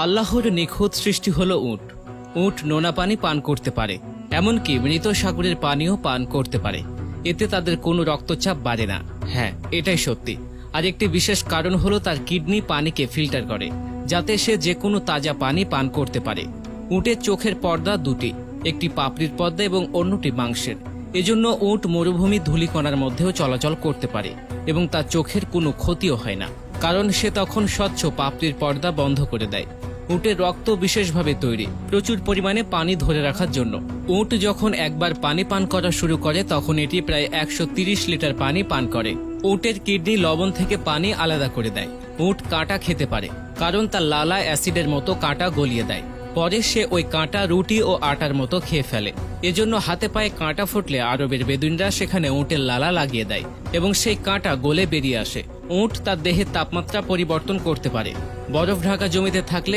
আল্লাহর নিখুঁত সৃষ্টি হলো উট। উট নোনা পানি পান করতে পারে, এমনকি মৃত সাগরের পানিও পান করতে পারে। এতে তাদের কোনো রক্তচাপ বাড়ে না। হ্যাঁ, এটাই সত্যি। আর একটি বিশেষ কারণ হলো তার কিডনি পানিকে ফিল্টার করে, যাতে সে যে কোনো তাজা পানি পান করতে পারে। উটের চোখের পর্দা দুটি, একটি পাপড়ির পর্দা এবং অন্যটি মাংসের। এজন্য উট মরুভূমি ধূলিকণার মধ্যেও চলাচল করতে পারে এবং তার চোখের কোনো ক্ষতিও হয় না, কারণ সে তখন স্বচ্ছ পাপড়ির পর্দা বন্ধ করে দেয়। উটের রক্ত বিশেষভাবে তৈরি প্রচুর পরিমাণে পানি ধরে রাখার জন্য। উট যখন একবার পানি পান করা শুরু করে তখন এটি প্রায় 130 লিটার পানি পান করে। উটের কিডনি লবণ থেকে পানি আলাদা করে দেয়। উট কাঁটা খেতে পারে, কারণ তার লালা অ্যাসিডের মতো কাঁটা গলিয়ে দেয়। পরে সে ওই কাঁটা রুটি ও আটার মতো খেয়ে ফেলে। এজন্য হাতে পায়ে কাঁটা ফুটলে আরবের বেদুইনরা সেখানে উটের লালা লাগিয়ে দেয় এবং সেই কাঁটা গলে বেরিয়ে আসে। উট তার দেহের তাপমাত্রা পরিবর্তন করতে পারে। বরফ ঢাকা জমিতে থাকলে